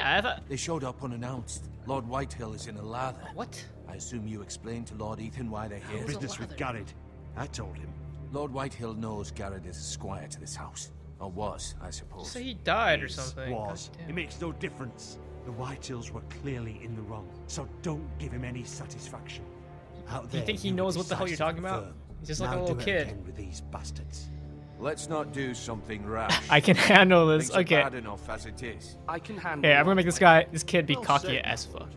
Yeah, I thought... They showed up unannounced. Lord Whitehill is in a lather. What? I assume you explained to Lord Ethan why they're here. Business with Garrett. I told him. Lord Whitehill knows Garrett is a squire to this house. Or was, I suppose. So he died or something. Was. It makes no difference. The Whitehills were clearly in the wrong, so don't give him any satisfaction. Out Do you think he knows what the hell you're talking about? He's just like a little kid. With these bastards. Let's not do something rash. I can handle this. Things are Okay. bad enough as it is. I can handle. Hey, I'm gonna make this kid be cocky as fuck.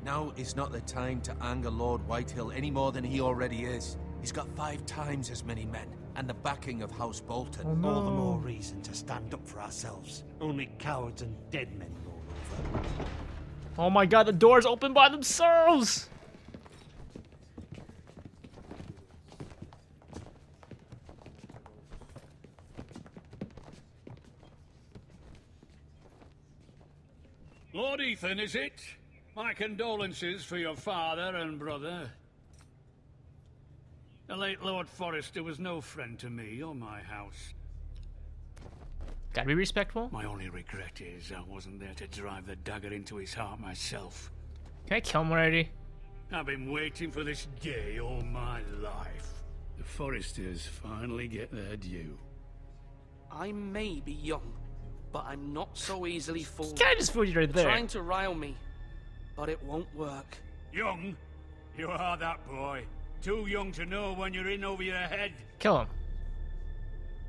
Now is not the time to anger Lord Whitehill any more than he already is. He's got 5 times as many men, and the backing of House Bolton. Oh, no. All the more reason to stand up for ourselves. Only cowards and dead men roll over. Oh my god, the doors open by themselves! Lord Ethan, is it? My condolences for your father and brother. The late Lord Forrester was no friend to me or my house. Gotta be respectful. My only regret is I wasn't there to drive the dagger into his heart myself. Can I kill him already? I've been waiting for this day all my life. The Forresters finally get their due. I may be young, but I'm not so easily fooled. Can I just fool you right They're there? trying to rile me, but it won't work. Young? You are that boy. Too young to know when you're in over your head. Kill him.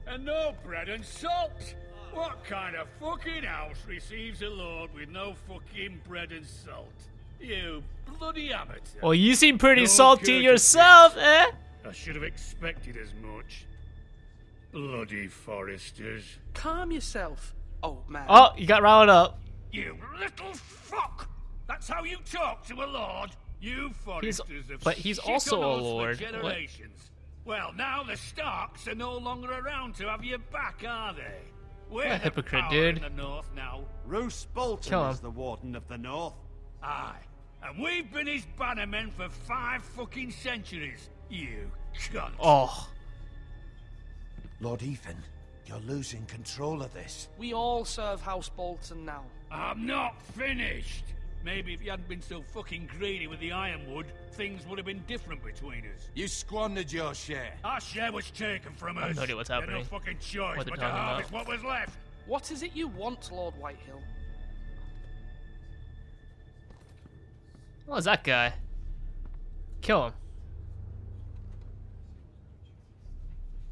And no bread and salt! What kind of fucking house receives a lord with no fucking bread and salt? You bloody amateur. Well, you seem pretty No salty courtesy. yourself, eh? I should have expected as much. Bloody Forresters. Calm yourself, old man. Oh, you got riled up. You little fuck! That's how you talk to a lord? You Forresters have but he's shit also on a us lord. for generations. Well, now the Starks are no longer around to have you back, are they? We're What a the hypocrite, power dude. in the north now. Roose Bolton Kill him. is the Warden of the North. Aye. And we've been his bannermen for 5 fucking centuries. You cunt. Oh. Lord Ethan, you're losing control of this. We all serve House Bolton now. I'm not finished. Maybe if you hadn't been so fucking greedy with the ironwood, things would have been different between us. You squandered your share. Our share was taken from us. have no idea what's We had happening. no fucking choice What they're but to talking about. harvest what was left. What is it you want, Lord Whitehill? What was that guy? Kill him.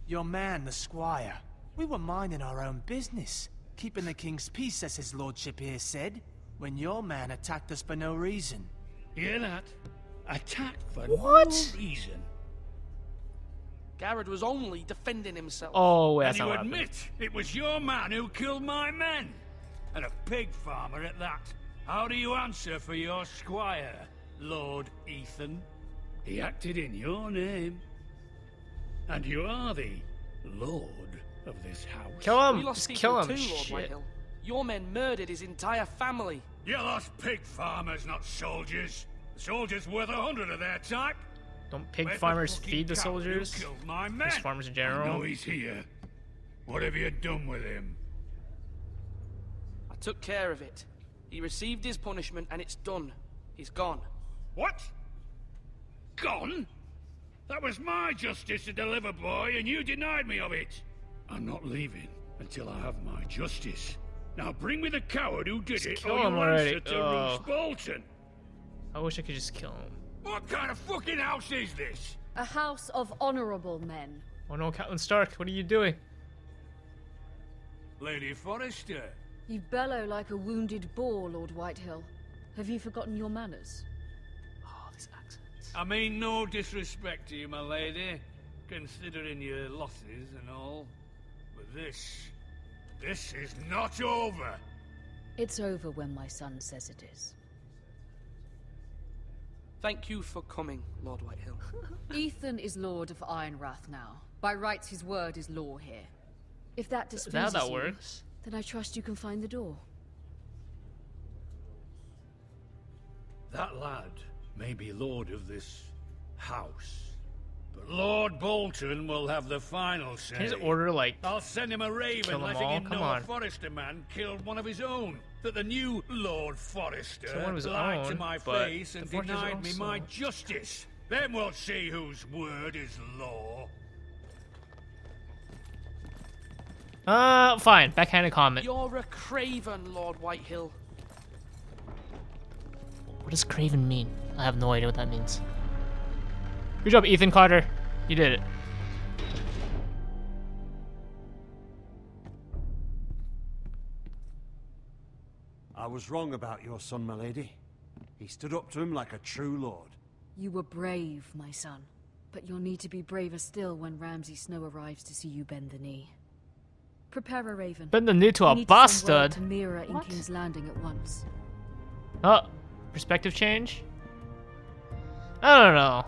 Your man, the squire. We were minding our own business, keeping the king's peace, as his lordship here said, when your man attacked us for no reason. Hear that? Attacked for What? no reason. Garrett was only defending himself. Oh, wait, And that's you not what happened. admit it was your man who killed my men. And a pig farmer at that. How do you answer for your squire, Lord Ethan? He acted in your name. And you are the lord of this house. Kill We him. lost Just people kill him. too, Lord Shit. Whitehill. Your men murdered his entire family. You lost pig farmers, not soldiers. The soldiers worth 100 of their type. Don't pig Where's the farmers fucking feed the coward who soldiers? killed my men? Just farmers in I general? know he's here. What have you done with him? I took care of it. He received his punishment and it's done. He's gone. What? Gone? That was my justice to deliver, boy, and you denied me of it. I'm not leaving until I have my justice. Now bring me the coward who did it, kill or him you'll already. answer to Oh. Roose Bolton. I wish I could just kill him. What kind of fucking house is this? A house of honorable men. Oh no, Catelyn Stark, what are you doing? Lady Forrester. You bellow like a wounded boar, Lord Whitehill. Have you forgotten your manners? Oh, these accents. I mean no disrespect to you, my lady, considering your losses and all. But this is not over. It's over when my son says it is. Thank you for coming, Lord Whitehill. Ethan is Lord of Ironrath now. By rights, his word is law here. If that Is that how displeases that you, works? then I trust you can find the door. That lad may be lord of this house, but Lord Bolton will have the final say. Can you just order, like, I'll send him a kill raven them letting all? him Come know on. a Forrester man killed one of his own. that the new Lord Forrester Someone was lied to owned, my but face and the fortress denied me my also- justice. Then we'll see whose word is law. Fine. Backhanded comment. You're a craven, Lord Whitehill. What does craven mean? I have no idea what that means. Good job, Ethan Carter. You did it. I was wrong about your son, my lady. He stood up to him like a true lord. You were brave, my son. But you'll need to be braver still when Ramsay Snow arrives to see you bend the knee. Prepare a raven. Bend the knee to We a need to send word bastard. to Mira in What? King's Landing at once. Oh, perspective change? I don't know.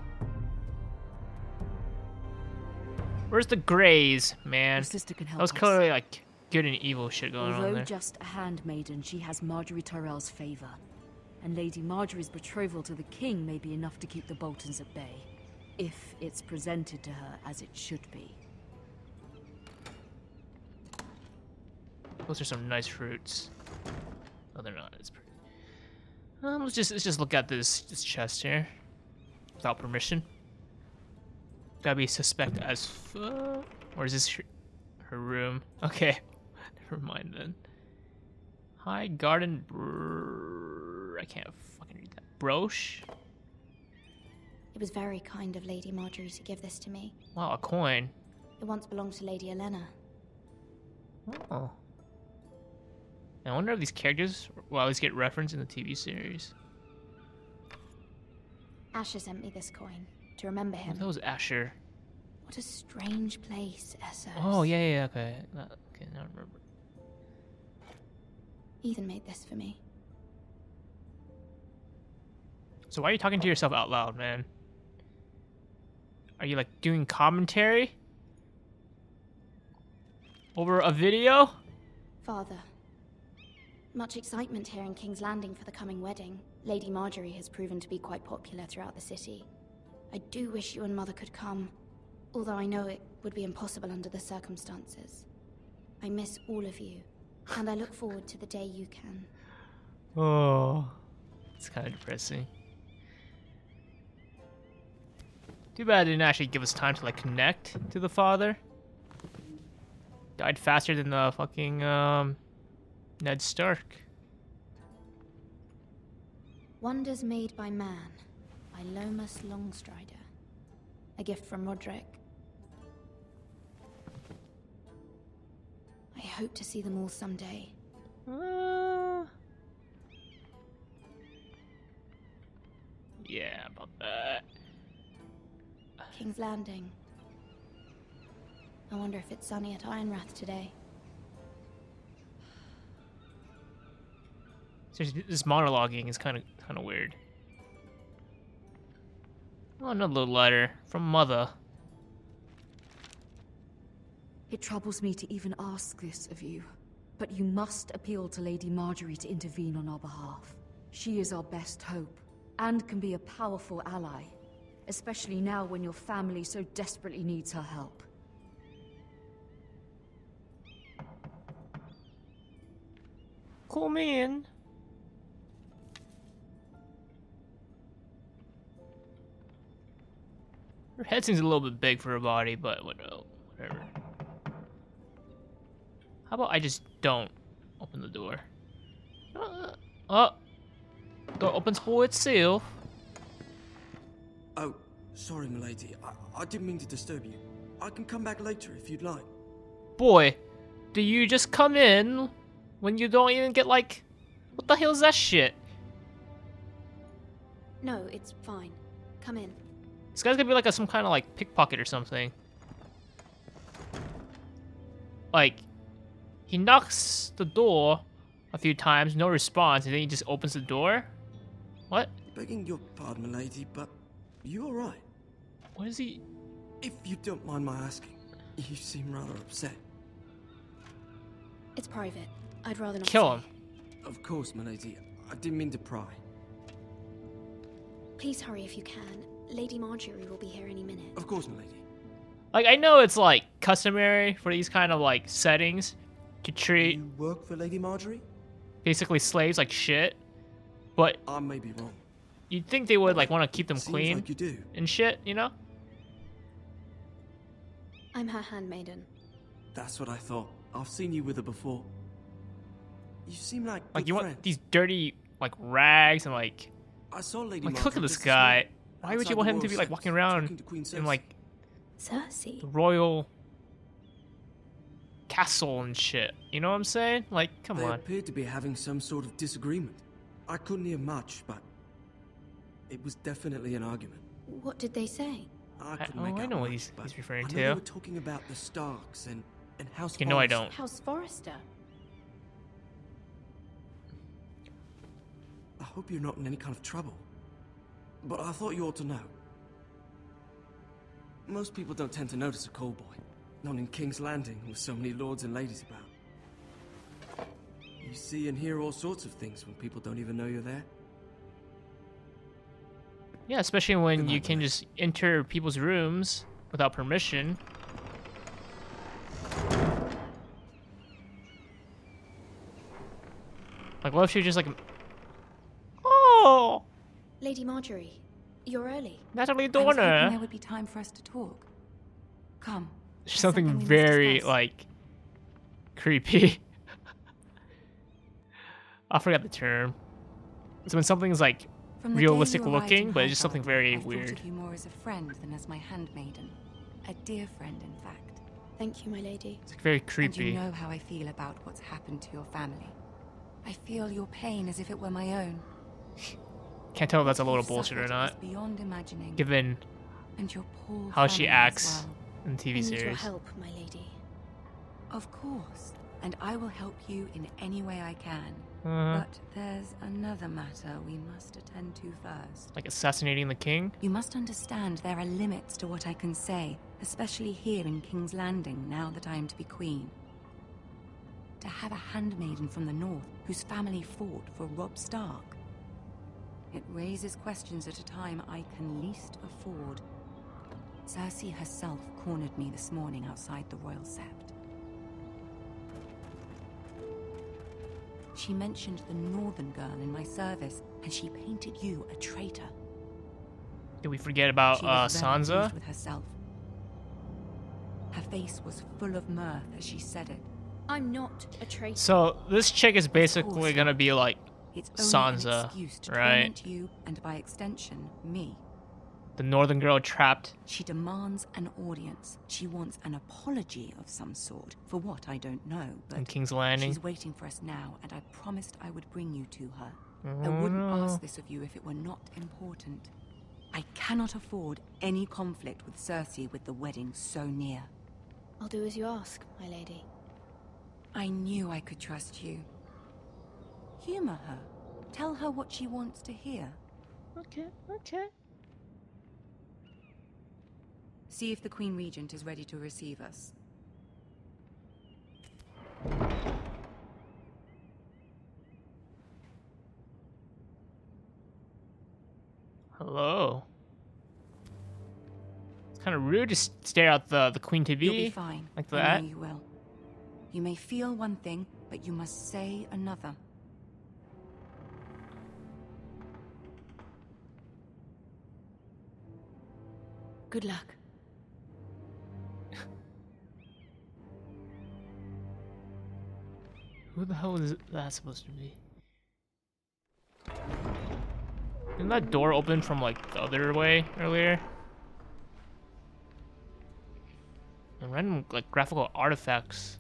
Where's the Greys, man? Your sister can help That was us. clearly like good and evil shit going on Although there. just a handmaiden, she has Marjorie Tyrell's favor. And Lady Marjorie's betrothal to the king may be enough to keep the Boltons at bay. If it's presented to her as it should be. Those are some nice fruits. No, they're not. It's pretty. Let's just look at this chest here, without permission. Gotta be suspect as fuck. Or is this her room? Okay, never mind then. High garden. I can't fucking read that. Brooch. It was very kind of Lady Marjorie to give this to me. Wow, a coin. It once belonged to Lady Elena. Oh. I wonder if these characters will at least get referenced in the TV series. Asher sent me this coin to remember him. That was Asher. What a strange place, Essos. Oh, yeah, okay. Okay, now I remember. Ethan made this for me. So why are you talking to yourself out loud, man? Are you, like, doing commentary? Over a video? Father. Much excitement here in King's Landing for the coming wedding. Lady Marjorie has proven to be quite popular throughout the city. I do wish you and Mother could come, although I know it would be impossible under the circumstances. I miss all of you, and I look forward to the day you can. Oh, it's kind of depressing. Too bad it didn't actually give us time to, like, connect to the father. Died faster than the fucking, Ned Stark. Wonders Made by Man, by Lomas Longstrider. A gift from Roderick. I hope to see them all someday. Yeah, about that. King's Landing. I wonder if it's sunny at Ironrath today. Seriously, this monologuing is kind of weird. Oh, another little letter from Mother. It troubles me to even ask this of you, but you must appeal to Lady Marjorie to intervene on our behalf. She is our best hope, and can be a powerful ally, especially now when your family so desperately needs her help. Call me in. Her head seems a little bit big for her body, but whatever. How about I just don't open the door? Door opens for itself. Oh, sorry, milady. I didn't mean to disturb you. I can come back later if you'd like. Boy, do you just come in when you don't even get, like... What the hell is that shit? No, it's fine. Come in. This guy's gonna be like some kind of, like, pickpocket or something. Like, he knocks the door a few times, no response, and then he just opens the door? What? Begging your pardon, milady, but you alright? What is he? If you don't mind my asking, you seem rather upset. It's private. I'd rather not Kill say. him. Of course, milady. I didn't mean to pry. Please hurry if you can. Lady Marjorie will be here any minute. Of course, milady. Like, I know it's, like, customary for these kind of, like, settings to treat... You work for Lady Marjorie? basically slaves like shit. But I may be wrong. you'd think they would like want to keep them Seems clean like you do. and shit, you know? I'm her handmaiden. That's what I thought. I've seen you with her before. You seem like Like good you friends. want these dirty like rags and like I saw Lady look at Margaret this just guy. morning, Why would outside you want the him to royal be like steps, walking around talking to Queen in Cersei. like Cersei? the royal castle and shit? You know what I'm saying? Like, come They on. appeared to be having some sort of disagreement. I couldn't hear much, but it was definitely an argument. What did they say? I couldn't make I out know what much, he's but referring I know to. they were talking about the Starks and House You know I Forrester. don't. House Forrester. I hope you're not in any kind of trouble. But I thought you ought to know. Most people don't tend to notice a call boy. Not in King's Landing with so many lords and ladies about. You see and hear all sorts of things when people don't even know you're there. Yeah, especially when Good you night, can Blair. just enter people's rooms without permission. Like, what if she just like, oh, Lady Marjorie, you're early. Natalie I was hoping there Dorner. would be time for us to talk. Come. there's Something we must very discuss. like creepy. I forgot the term. It's when something's like From the day you realistic arrived looking, in but it's just something Highgarden, very I thought weird. of you more as a friend than as my handmaiden. A dear friend, in fact. Thank you, my lady. It's like very And creepy. you know how I feel about what's happened to your family. I feel your pain as if it were my own. Can't tell if that's a What little you've bullshit or suffered not, is beyond imagining. given And your poor how she family as acts well. in the I TV need your series. help, my lady. Of course, and I will help you in any way I can. Uh, But there's another matter we must attend to first. like assassinating the king. You must understand there are limits to what I can say, especially here in King's Landing, now that I am to be queen. To have a handmaiden from the north whose family fought for Robb Stark. It raises questions at a time I can least afford. Cersei herself cornered me this morning outside the Royal Sept. She mentioned the northern girl in my service, and she painted you a traitor. Did we forget about She was very Sansa? pleased with herself. Her face was full of mirth as she said it. I'm not a traitor. So this chick is course basically not. gonna be like It's only Sansa, an excuse to right? torment you, and by extension, me. the northern girl trapped. She demands an audience. She wants an apology of some sort, for what I don't know, but In King's Landing. she's waiting for us now, and I promised I would bring you to her. I Oh, wouldn't no. ask this of you if it were not important. I cannot afford any conflict with Cersei with the wedding so near. I'll do as you ask, my lady. I knew I could trust you. Humor her. Tell her what she wants to hear. Okay, okay. See if the Queen Regent is ready to receive us. Hello. It's kind of rude to stare at the Queen to You'll be be fine. like I that. know you will. You may feel one thing, but you must say another. Good luck. Who the hell is that supposed to be? Didn't that door open from like the other way earlier? And random like graphical artifacts.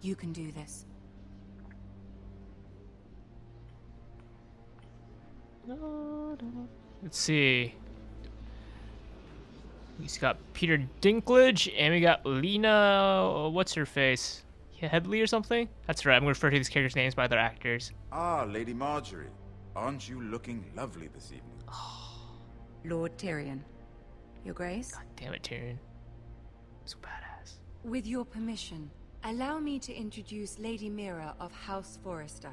You can do this. Let's see. He's got Peter Dinklage, and we got Lena. What's her face? Headley or something? That's right. I'm gonna refer to these characters' names by their actors. Ah, Lady Marjorie. Aren't you looking lovely this evening? Lord Tyrion. Your Grace? God damn it, Tyrion. So badass. With your permission, allow me to introduce Lady Mira of House Forrester.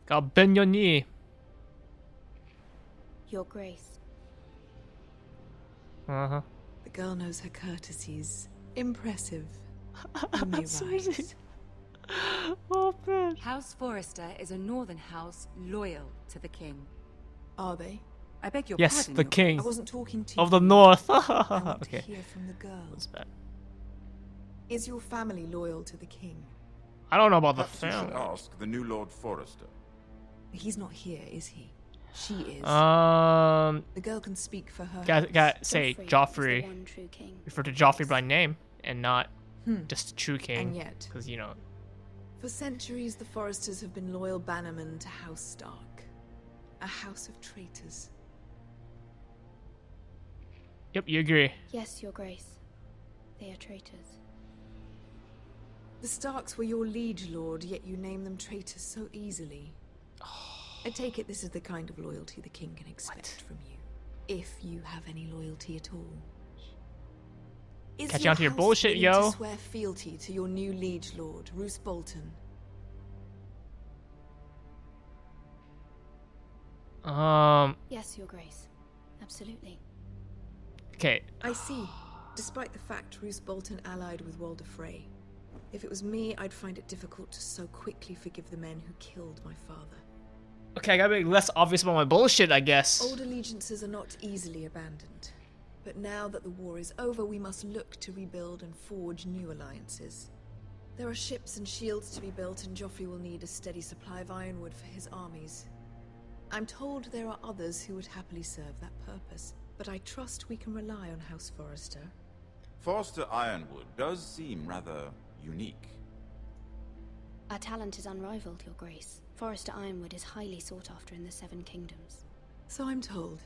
Got Benyoni. Your Grace. Uh huh. The girl knows her courtesies Impressive. You may rise. Oh, man. House Forrester is a northern house loyal to the king. Are they? I beg your Yes, pardon. the Your king I wasn't talking to of you. the north. I want Okay. to hear from the girl. That's bad. Is your family loyal to the king? I don't know about the Perhaps you should family. ask the new Lord Forrester. He's not here, is he? She is. The girl can speak for her. Got say Joffrey is Joffrey. the one true king. Refer to Joffrey by name and not Hmm. just a true king. And yet, Because, you know. for centuries, the Forresters have been loyal bannermen to House Stark. A house of traitors. Yep, you agree. Yes, Your Grace. They are traitors. The Starks were your liege lord, yet you name them traitors so easily. I take it this is the kind of loyalty the king can expect from you. If you have any loyalty at all. Is Catch on to your house bullshit, willing yo. to swear fealty to your new liege lord, Roose Bolton? Yes, Your Grace. Absolutely. Okay. I see. Despite the fact Roose Bolton allied with Walder Frey. If it was me, I'd find it difficult to so quickly forgive the men who killed my father. Okay, I gotta be less obvious about my bullshit, I guess. Old allegiances are not easily abandoned. But now that the war is over, we must look to rebuild and forge new alliances. There are ships and shields to be built, and Joffrey will need a steady supply of ironwood for his armies. I'm told there are others who would happily serve that purpose, but I trust we can rely on House Forrester. Forrester Ironwood does seem rather unique. Our talent is unrivaled, Your Grace. Forrester Ironwood is highly sought after in the Seven Kingdoms. So I'm told.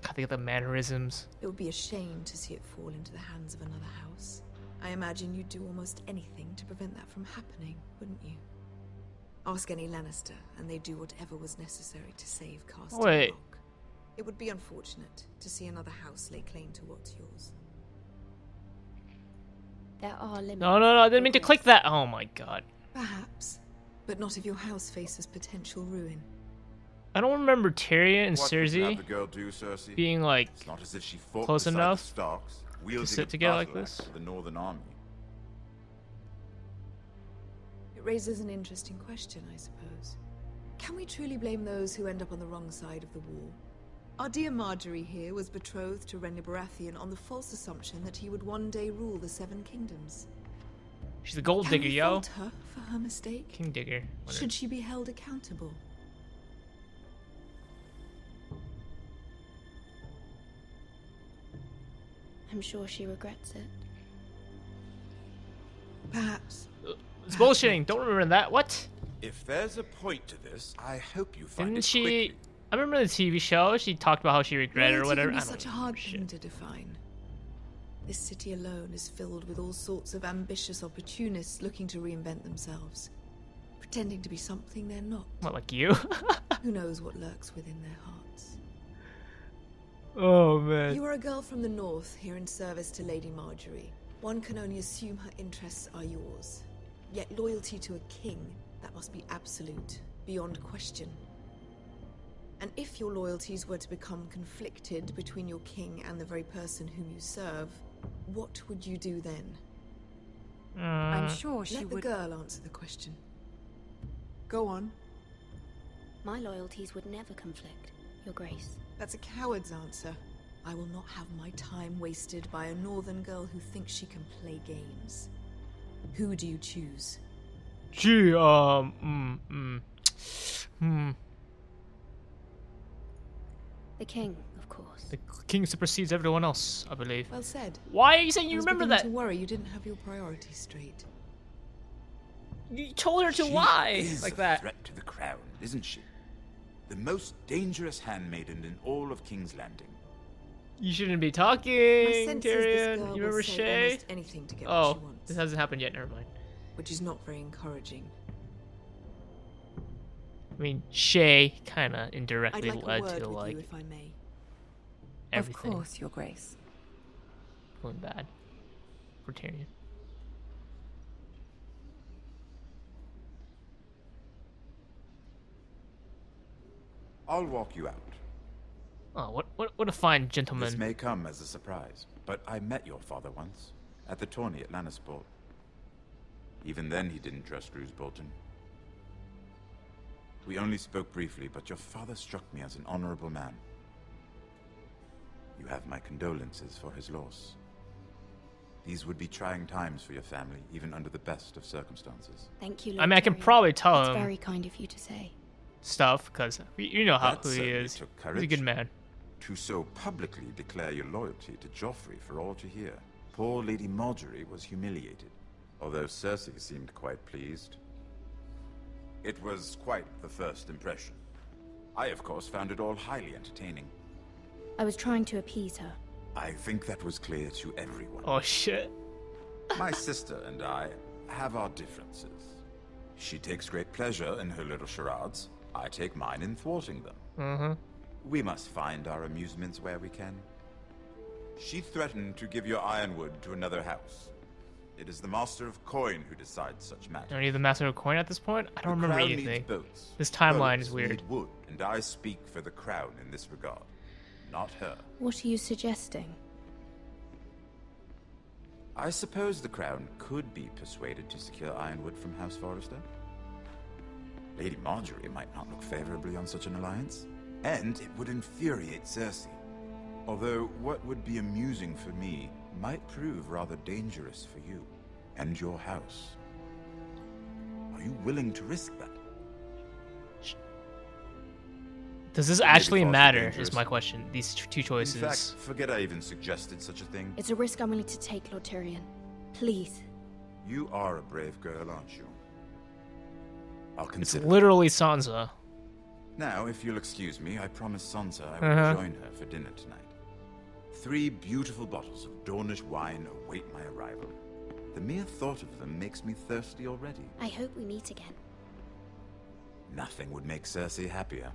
God, they got the mannerisms. It would be a shame to see it fall into the hands of another house. I imagine you'd do almost anything to prevent that from happening, wouldn't you? Ask any Lannister, and they'd do whatever was necessary to save Castle Wait. Rock. It would be unfortunate to see another house lay claim to what's yours. There are limits. No, I didn't mean to click that. Oh my god. Perhaps, but not if your house faces potential ruin. I don't remember Tyrion and What would you have Cersei the girl do, Cersei? being like It's not as if she fought close beside enough the Starks, wielding sit a together like battle this. axe for the Northern Army. It raises an interesting question, I suppose. Can we truly blame those who end up on the wrong side of the war? Our dear Marjorie here was betrothed to Renly Baratheon on the false assumption that he would one day rule the Seven Kingdoms. She's a gold digger, Can we yo. fault her for her mistake? King digger. Whatever. Should she be held accountable? I'm sure she regrets it. Perhaps. It's bullshitting. Don't remember that. What? If there's a point to this, I hope you find Didn't it she? quickly. I remember the TV show. She talked about how she regretted or Loyalty whatever. can I be don't such a remember hard shit. thing to define. This city alone is filled with all sorts of ambitious opportunists looking to reinvent themselves, pretending to be something they're not. What, like you? Who knows what lurks within their hearts? Oh man. You are a girl from the north, here in service to Lady Marjorie. One can only assume her interests are yours. Yet loyalty to a king, that must be absolute, beyond question. And if your loyalties were to become conflicted between your king and the very person whom you serve, what would you do then? I'm sure she Let the would. girl answer the question. Go on. My loyalties would never conflict, Your Grace. That's a coward's answer. I will not have my time wasted by a northern girl who thinks she can play games. Who do you choose? Gee, The king, of course. The king supersedes everyone else, I believe. Well said. Why are you saying I you was remember beginning that? to worry you didn't have your priorities straight. You told her to She lie is like a that. threat to the crown, isn't she? The most dangerous handmaiden in all of King's Landing. You shouldn't be talking, My sense is this Tyrion. girl You will remember say Shay? almost anything to get what Oh, she wants, this hasn't happened yet. Never mind. which is not very encouraging. I mean, Shay kind of I'd indirectly like a led word to with like you, if I may. everything Of course, Your Grace. going bad for Tyrion. I'll walk you out. Oh, what a fine This gentleman. may come as a surprise, but I met your father once. at the tourney at Lannisport. Even then, he didn't trust Roose Bolton. We only spoke briefly, but your father struck me as an honorable man. You have my condolences for his loss. These would be trying times for your family, even under the best of circumstances. Thank you, Lord I mean, I can Tyrion. probably tell It's him very kind of you to say. stuff because you know how That who he certainly is. took He's a courage. good man. To so publicly declare your loyalty to Joffrey for all to hear. Poor Lady Marjorie was humiliated, although Cersei seemed quite pleased. It was quite the first impression. I, of course, found it all highly entertaining. I was trying to appease her. I think that was clear to everyone. Oh shit. My sister and I have our differences. She takes great pleasure in her little charades. I take mine in thwarting them. Mm-hmm. We must find our amusements where we can. She threatened to give your ironwood to another house. It is the Master of Coin who decides such matters. Are you the Master of Coin at this point? I don't The remember crown anything. needs boats. This timeline Boats is weird. need wood, and I speak for the crown in this regard, not her. What are you suggesting? I suppose the crown could be persuaded to secure ironwood from House Forrester. Lady Marjorie might not look favorably on such an alliance, and it would infuriate Cersei. Although what would be amusing for me might prove rather dangerous for you and your house. Are you willing to risk that? Does this Maybe actually far too matter? dangerous. Is my question. These two choices. In fact, forget I even suggested such a thing. It's a risk I'm willing to take, Lord Tyrion. Please. You are a brave girl, aren't you? I'll It's consider. literally Sansa. Now, if you'll excuse me, I promised Sansa I would join her for dinner tonight. 3 beautiful bottles of Dornish wine await my arrival. The mere thought of them makes me thirsty already. I hope we meet again. Nothing would make Cersei happier.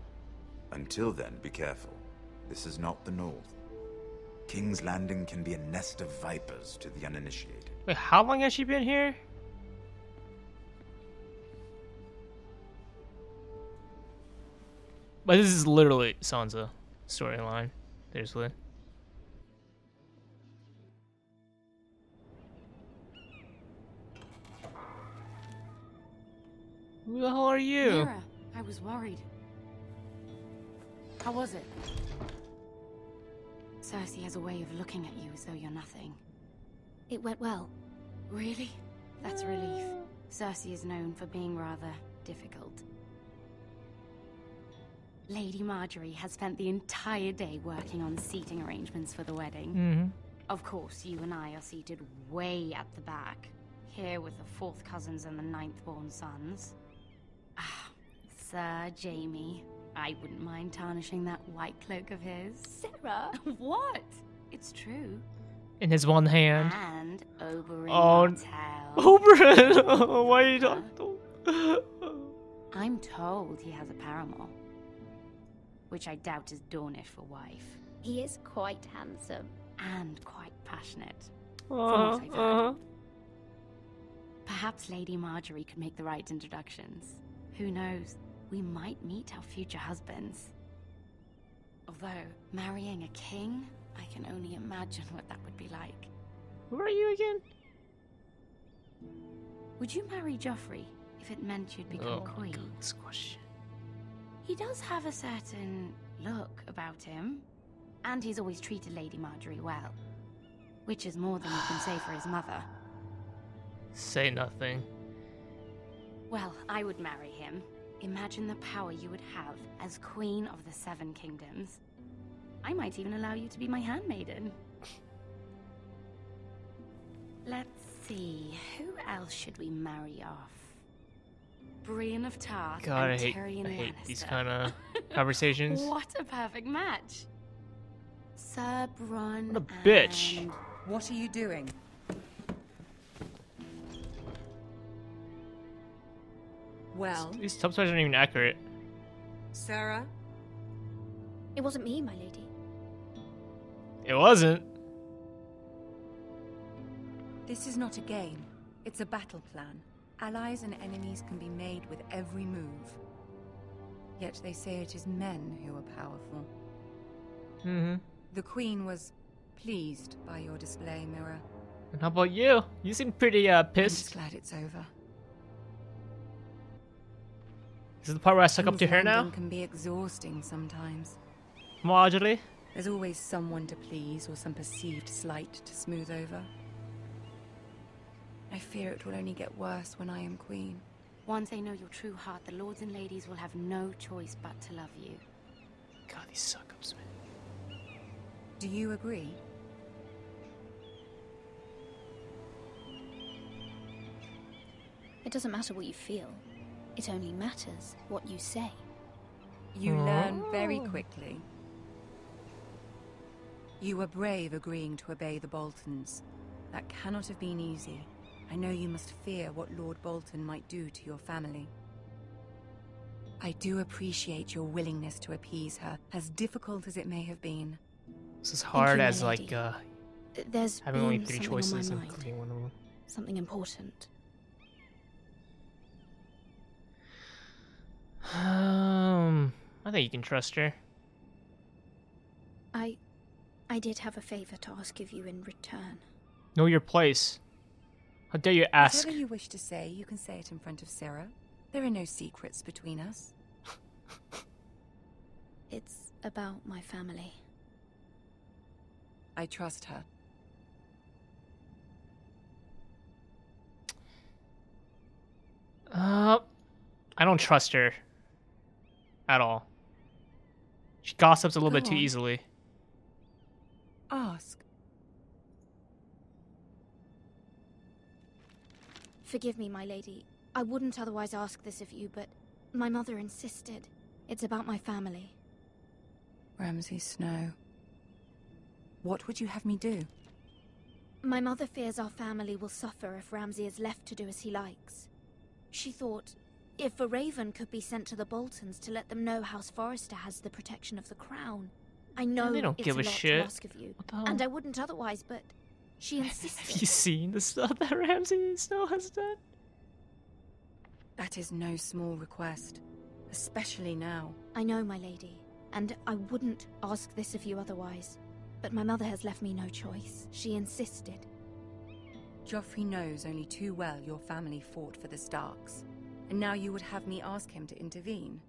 Until then, be careful. This is not the North. King's Landing can be a nest of vipers to the uninitiated. Wait, how long has she been here? But this is literally Sansa storyline. Seriously. Who the hell are you? Mira, I was worried. How was it? Cersei has a way of looking at you as though you're nothing. It went well. Really? That's a relief. Cersei is known for being rather difficult. Lady Marjorie has spent the entire day working on seating arrangements for the wedding. Mm-hmm. Of course, you and I are seated way at the back, here with the 4th cousins and the 9th-born sons. Ah, Sir Jaime. I wouldn't mind tarnishing that white cloak of his. Sarah! What? It's true. In his one hand. And Oberyn Oh, Martell. Oberyn! Why are you talking? I'm told he has a paramour, which I doubt is Dornish for wife. He is quite handsome. And quite passionate. From what I've heard. Perhaps Lady Marjorie could make the right introductions. Who knows? We might meet our future husbands. Although, marrying a king, I can only imagine what that would be like. Who are you again? Would you marry Joffrey if it meant you'd become queen? God, this question. He does have a certain look about him, and he's always treated Lady Marjorie well, which is more than you can say for his mother. Say nothing. Well, I would marry him. Imagine the power you would have as Queen of the 7 Kingdoms. I might even allow you to be my handmaiden. Let's see, who else should we marry off? Brienne of Tarth God, and I Tyrion hate Lannister. these kind of conversations. What a perfect match. Sir Bronn. What a bitch. and- What are you doing? Well, These subtitles aren't even accurate. Sarah? It wasn't me, my lady. It wasn't. This is not a game. It's a battle plan. Allies and enemies can be made with every move. Yet they say it is men who are powerful. Mm-hmm. The Queen was pleased by your display, Mira. And how about you? You seem pretty I'm pissed. just glad it's over. This is the part where I suck up to King's her now? Landing can be exhausting sometimes. Marjorie? There's always someone to please or some perceived slight to smooth over. I fear it will only get worse when I am queen. Once they know your true heart, the lords and ladies will have no choice but to love you. God, these suck-ups, man. Do you agree? It doesn't matter what you feel. It only matters what you say. You learn very quickly. You were brave agreeing to obey the Boltons. That cannot have been easy. I know you must fear what Lord Bolton might do to your family. I do appreciate your willingness to appease her, as difficult as it may have been. This is hard you, as, lady. like, There's having only been 3 something choices on and my mind. including one of them. Something important. I think you can trust her. I did have a favor to ask of you in return. Know your place. How dare you ask? Whatever you wish to say, you can say it in front of Sarah. There are no secrets between us. It's about my family. I trust her. I don't trust her. At all. She gossips a little bit Go too on. easily. Ask. Forgive me, my lady. I wouldn't otherwise ask this of you, but my mother insisted. It's about my family. Ramsay Snow. What would you have me do? My mother fears our family will suffer if Ramsay is left to do as he likes. She thought, if a raven could be sent to the Boltons to let them know House Forrester has the protection of the crown. I know they don't it's give a lot shit. to ask of you, What the hell? and I wouldn't otherwise, but she insisted. Have you seen the stuff that Ramsay Snow has done? That is no small request, especially now. I know, my lady, and I wouldn't ask this of you otherwise. But my mother has left me no choice. She insisted. Joffrey knows only too well your family fought for the Starks, and now you would have me ask him to intervene.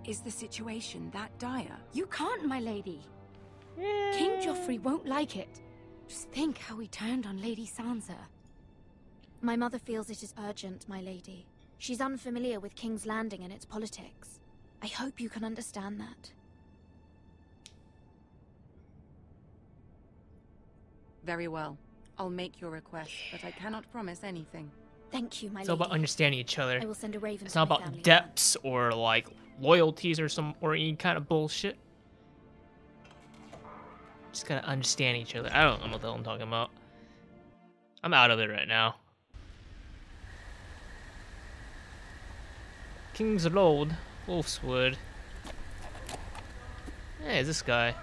Is the situation that dire? You can't, my lady. King Joffrey won't like it. Just think how he turned on Lady Sansa. My mother feels it is urgent, my lady. She's unfamiliar with King's Landing and its politics. I hope you can understand that. Very well. I'll make your request, but I cannot promise anything. Thank you, my It's lady. all about understanding each other. I will send a raven It's to not my about family depths or like loyalties or any kind of bullshit. Just gotta understand each other. I don't know what the hell I'm talking about. I'm out of it right now. King's Road, Wolfswood. Hey, this guy.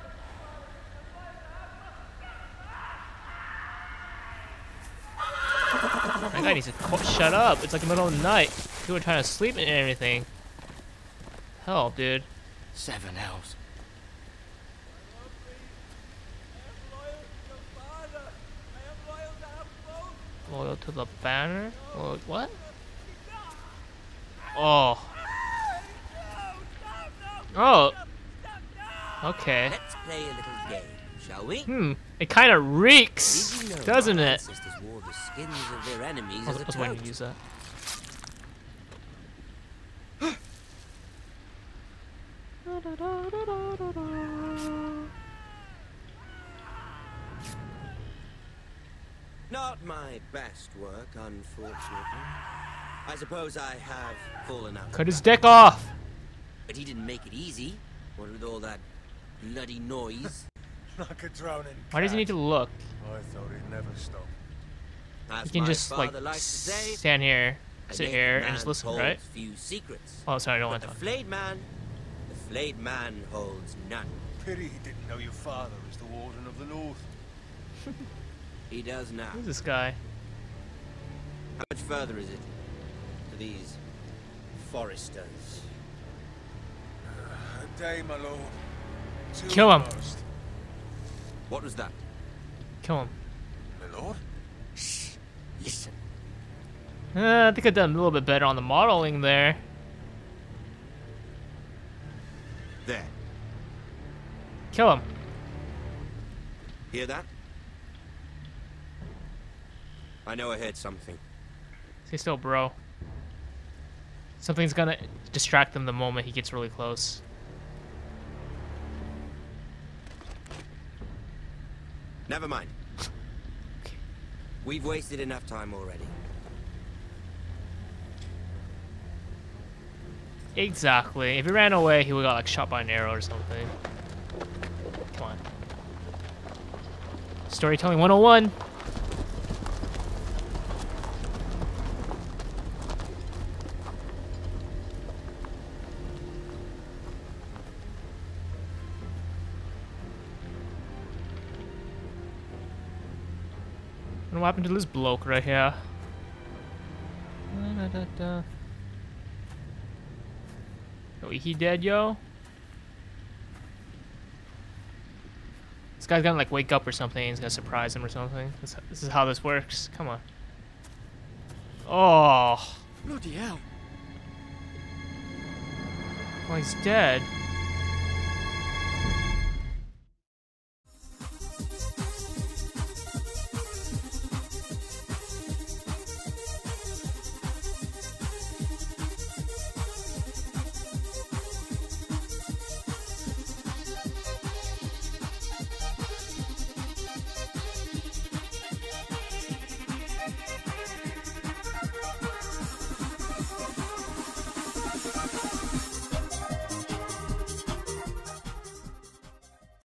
That guy needs to shut up. It's like the middle of the night. People are trying to sleep and everything. Hell, dude. 7 elves. Loyal to the banner? What? Oh. Oh. Okay. Let's play a little game, shall we? It kind of reeks, Did you know doesn't our it? ancestors wore the skins of their enemies I as a was waiting coat? to use that. Not my best work, unfortunately. I suppose I have fallen out. Cut his dick off. But he didn't make it easy. What with all that bloody noise? Like a drowning Why does he need to look? I thought he'd never stop. As He can my just like father likes to say, stand here, a sit naked here, and man just listen, holds right? few secrets. Oh, sorry, I don't But want to the talk. flayed man holds none. Pity he didn't know your father is the Warden of the North. He does now. Who's this guy? How much further is it to these foresters? A day, my lord. Two Kill him. at most. What was that? Kill him. Lord. Shh. Listen. I think I've done a little bit better on the modeling there. There. Kill him. Hear that? I know I heard something. Stay still, bro. Something's gonna distract him the moment he gets really close. Never mind. We've wasted enough time already. Exactly. If he ran away, he would got like shot by an arrow or something. Come on. Storytelling 101. What happened to this bloke right here? Oh, he dead, yo? This guy's gonna like wake up or something. He's gonna surprise him or something. This is how this works. Come on. Oh. Bloody hell. Oh, he's dead.